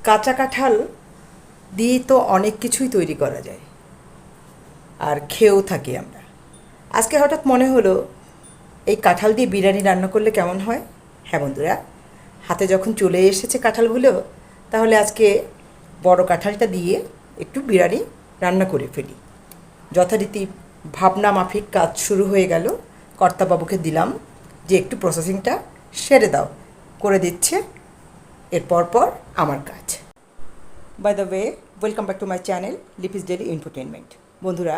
কাঁচা কাঁঠাল দিয়ে তো অনেক কিছুই তৈরি করা যায়, আর খেয়েও থাকি আমরা। আজকে হঠাৎ মনে হলো এই কাঁঠাল দিয়ে বিরিয়ানি রান্না করলে কেমন হয়। হ্যাঁ বন্ধুরা, হাতে যখন চলে এসেছে কাঁঠালগুলো, তাহলে আজকে বড় কাঁঠালটা দিয়ে একটু বিরিয়ানি রান্না করে ফেলি। যথারীতি ভাবনা মাফিক কাজ শুরু হয়ে গেল। কর্তাবাবুকে দিলাম যে একটু প্রসেসিংটা সেরে দাও, করে দিচ্ছে এর পর আমার কাজ। By the way, welcome back to my channel Lipi's daily infotainment. বন্ধুরা,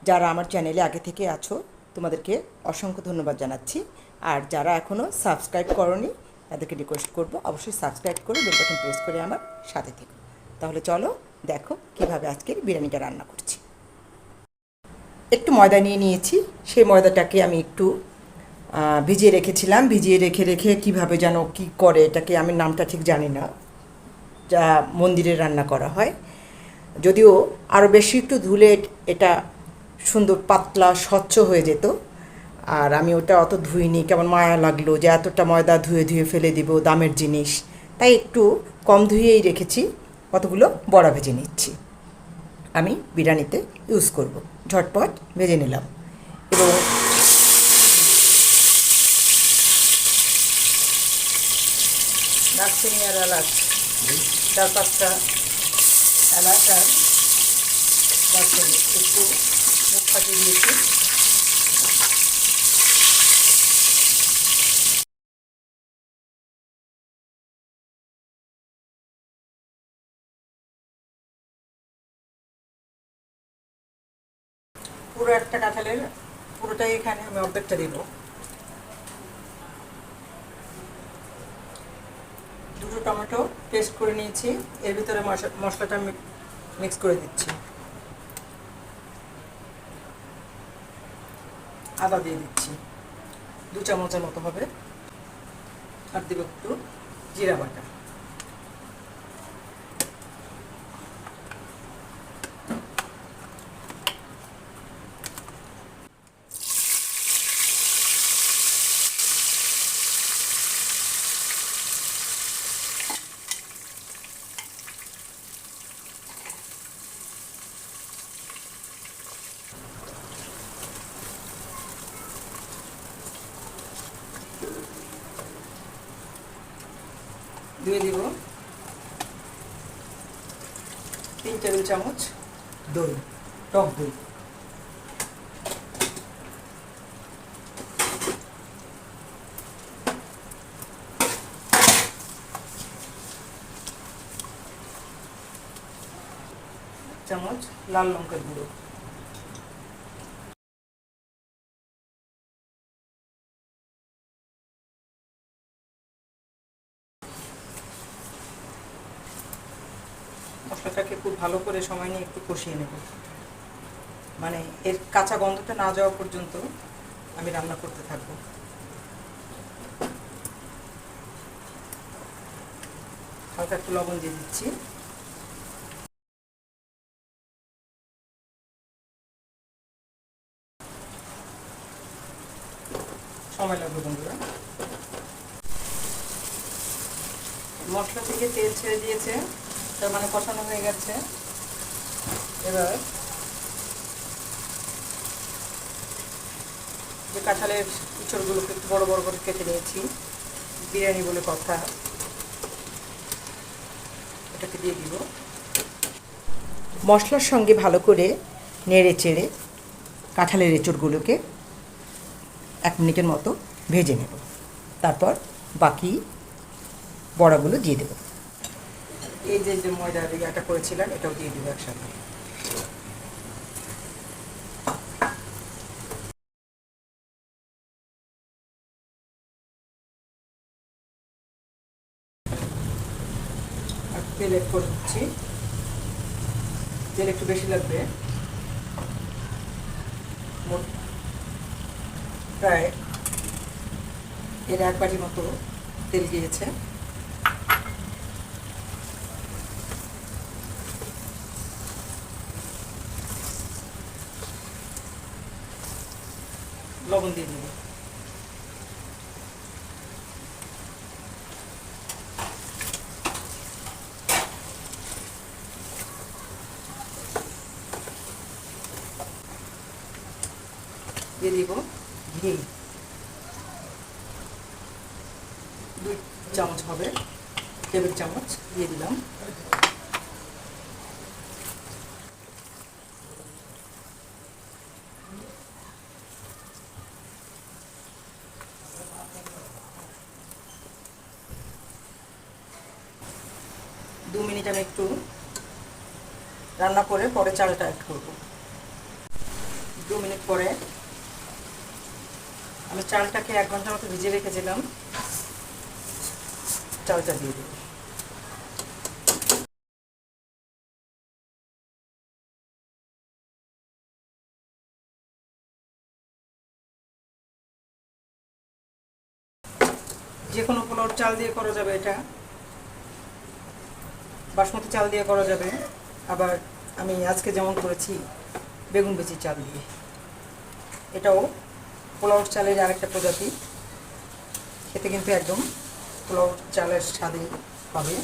যারা আমার চ্যানেলে আগে থেকে আছো তোমাদেরকে অসংখ্য ধন্যবাদ জানাচ্ছি। আর যারা এখনও সাবস্ক্রাইব করোনি তাদেরকে রিকোয়েস্ট করব অবশ্যই সাবস্ক্রাইব করে বেল বাটন প্রেস করে আমার সাথে থেকো। তাহলে চলো দেখো কীভাবে আজকের বিরিয়ানিটা রান্না করছি। একটু ময়দা নিয়ে নিয়েছি, সেই ময়দাটাকে আমি একটু ভিজিয়ে রেখেছিলাম। ভিজিয়ে রেখে কীভাবে যেন কী করে এটাকে, আমি নামটা ঠিক জানি না, যা মন্দিরে রান্না করা হয়। যদিও আরও বেশি একটু ধুলে এটা সুন্দর পাতলা স্বচ্ছ হয়ে যেত, আর আমি ওটা অত ধুইনি। কেমন মায়া লাগলো যে এতটা ময়দা ধুয়ে ফেলে দিব, দামের জিনিস, তাই একটু কম ধুয়েই রেখেছি। কতগুলো বড়া ভেজে নিচ্ছি, আমি বিরিয়ানিতে ইউজ করব। ঝটপট ভেজে নিলাম এবং দারচিনি আর এলাচ, 4-5টা এলাচ আর দারচিনি একটু মুখ ফাটিয়ে দিয়েছি। পুরো একটা কাঁঠালের পুরোটাই এখানে আমি অর্ধেকটা দিব। দুটো টমেটো পেস্ট করে নিয়েছি, এর ভিতরে মশলাটা আমি মিক্স করে দিচ্ছি। আদা দিয়ে দিচ্ছি 2 চামচের মতো হবে, আর দেব একটু জিরা বাটা। দিয়ে দিব 3 টেবিল চামচ দই, টক দই। চামচ লাল লঙ্কার গুঁড়ো। মশলাটাকে খুব ভালো করে সময় নিয়ে একটু কষিয়ে নেব, মানে এর কাঁচা গন্ধটা না যাওয়া পর্যন্ত আমি রান্না করতে থাকবো। হালকা একটু লবণ দিয়ে দিচ্ছি। সময় লাগবে বন্ধুরা। মশলা থেকে তেল ছেড়ে দিয়েছে, তার মানে কষানো হয়ে গেছে। এবার যে কাঁঠালের ইঁচড়গুলোকে একটু বড় বড় করে কেটে নিয়েছি, বিরিয়ানি বলে কথা, এটাকে দিয়ে দিব। মশলার সঙ্গে ভালো করে নেড়ে চেড়ে কাঁঠালের এঁচড়গুলোকে 1 মিনিটের মতো ভেজে নেব। তারপর বাকি বড়াগুলো দিয়ে দেব। এই যে ময়দা ইয়াটা করেছিলাম এটাও দিয়ে দেবো একসাথে। আর তেল এড করে দিচ্ছি, তেল একটু বেশি লাগবে, প্রায় এর 1 বাটি মতো তেল দিয়েছে। লবণ দিয়ে দেব। দিয়ে দিব ঘি, 2 চামচ হবে, টেবিল চামচ দিয়ে দিলাম। দু মিনিট আমি একটু রান্না করে পরে চালটা অ্যাড করব। 2 মিনিট পরে আমি চালটাকে 1 ঘন্টার মতো ভিজিয়ে রেখেছিলাম, চালটা দিয়ে দেব। যে কোনো পোলাওর চাল দিয়ে করা যাবে, এটা বাসমতি চাল দিয়ে করা যাবে, আবার আমি আজকে যেমন করেছি বেগুন বেচি চাল দিয়ে, এটাও পোলাওর চালের আরেকটা প্রজাতি, খেতে কিন্তু একদম পোলাওর চালের স্বাদে হবে।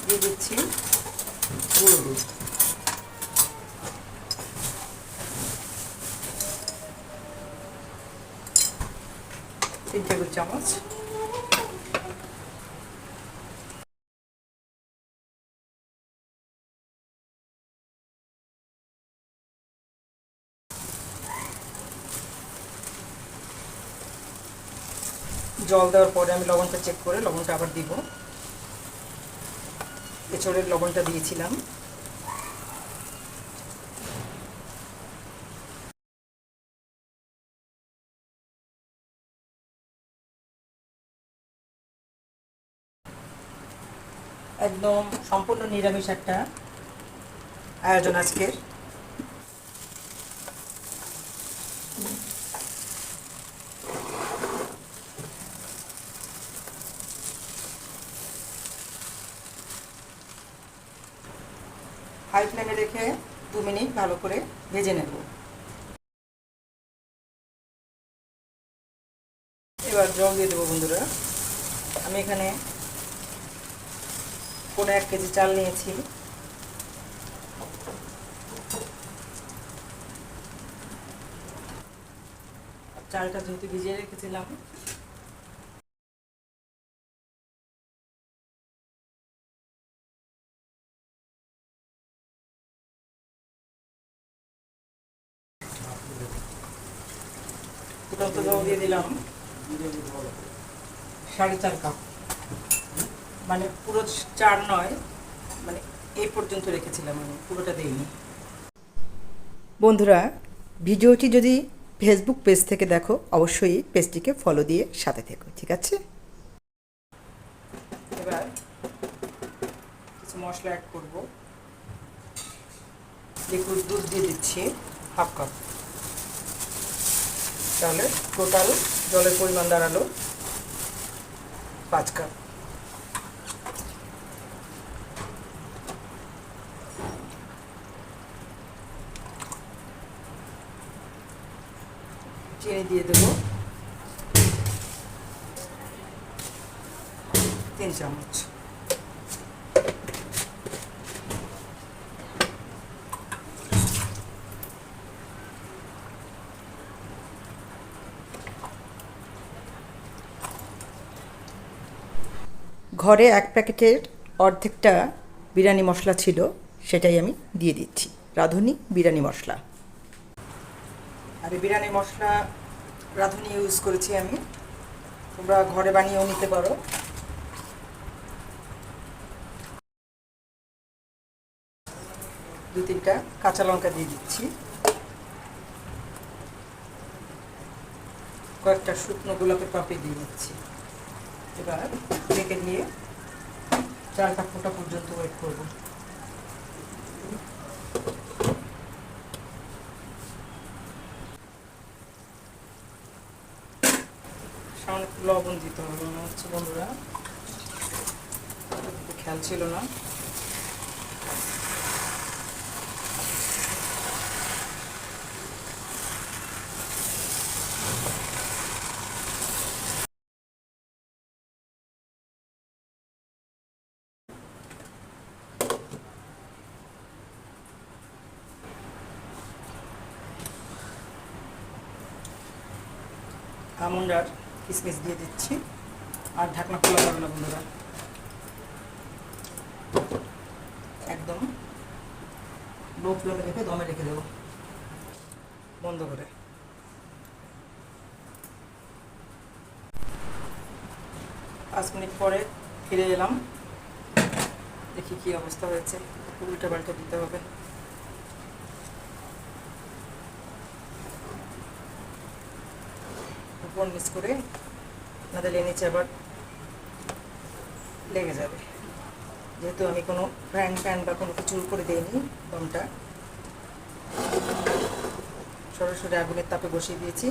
দিয়ে দিচ্ছি গুঁড়ো দুধ, 3 টেবিল চামচ। জল দেওয়ার পরে আমি লবণটা চেক করে লবণটা আবার দিব। এঁচড়ের লবণটা দিয়েছিলাম। একদম সম্পূর্ণ নিরামিষ একটা আয়োজন আজকের। হাই ফ্লেমে রেখে 2 মিনিট ভালো করে ভেজে নেব। এবার জল দিয়ে দেবো বন্ধুরা। আমি এখানে 1 কেজি চাল নিয়েছি। চালটা যেহেতু ভিজিয়ে রেখেছিলাম, ফুটন্ত জল দিয়ে দিলাম 4.5 কাপ, মানে পুরো 4 নয়, মানে এই পর্যন্ত রেখেছিলাম, আমি পুরোটা দিইনি। বন্ধুরা, ভিডিওটি যদি ফেসবুক পেজ থেকে দেখো অবশ্যই পেজটিকে ফলো দিয়ে সাথে থেকো, ঠিক আছে? এবার কিছু মশলা অ্যাড করব। লিকুইড দুধ দিয়ে দিচ্ছি 1/2 কাপ, তাহলে টোটাল জলের পরিমাণ দাঁড়ালো 5 কাপ। চিনি দিয়ে দেবো 3 চামচ। ঘরে 1 প্যাকেটের অর্ধেকটা বিরিয়ানি মশলা ছিল, সেটাই আমি দিয়ে দিচ্ছি, রাঁধুনি বিরিয়ানি মশলা। আর এই বিরিয়ানি মশলা রাঁধুনি ইউজ করেছি আমি, তোমরা ঘরে বানিয়েও নিতে পারো। দু 3টা কাঁচা লঙ্কা দিয়ে দিচ্ছি, কয়েকটা শুকনো গোলাপের পাপড়ি দিয়ে দিচ্ছি। এবার ঢেকে দিয়ে চালটা ফোটা পর্যন্ত ওয়েট করব। সামান্য একটু লবণ দিতে হবে মনে হচ্ছে বন্ধুরা, খেয়াল ছিল না। আমন্ড আর কিশমিশ দিয়ে দিচ্ছি। আর ঢাকনা খোলা যাবে না বন্ধুরা, একদম লো ফ্লেমে রেখে দমে রেখে দেবো বন্ধ করে। 5 মিনিট পরে ফিরে এলাম, দেখি কি অবস্থা হয়েছে। উল্টা পাল্টা দিতে হবে। উপর নিচ করে না দিলে নিচে আবার লেগে যাবে। যেহেতু আমি কোনো প্যান বা কোনো কিছুর উপরে দিইনি, দমটা সরাসরি আগুনের তাপে বসিয়ে দিয়েছি।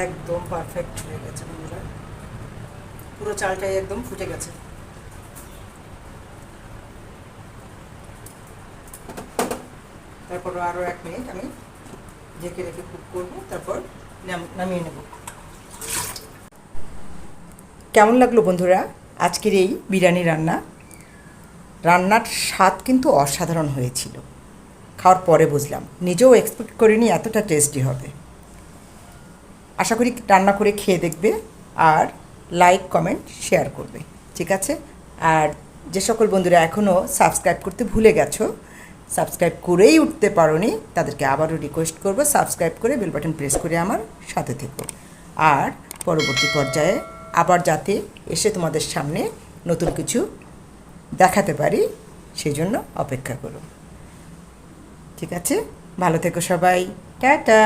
একদম পারফেক্ট হয়ে গেছে বন্ধুরা, পুরো চালটাই একদম ফুটে গেছে। তারপর আরও 1 মিনিট আমি ঢেকে রেখে কুক করবো, তারপর নামিয়ে নেব। কেমন লাগলো বন্ধুরা আজকের এই বিরিয়ানি রান্না? রান্নার স্বাদ কিন্তু অসাধারণ হয়েছিল। খাওয়ার পরে বুঝলাম, নিজেও এক্সপেক্ট করিনি এতটা টেস্টি হবে। আশা করি রান্না করে খেয়ে দেখবে আর লাইক কমেন্ট শেয়ার করবে, ঠিক আছে? আর যে সকল বন্ধুরা এখনও সাবস্ক্রাইব করতে ভুলে গেছো, সাবস্ক্রাইব করেই উঠতে পারোনি, তাদেরকে আবারও রিকোয়েস্ট করব সাবস্ক্রাইব করে বেল বাটন প্রেস করে আমার সাথে থেকো। আর পরবর্তী পর্যায়ে আবার যাতে এসে তোমাদের সামনে নতুন কিছু দেখাতে পারি সেই জন্য অপেক্ষা করো, ঠিক আছে? ভালো থেকো সবাই, টাটা।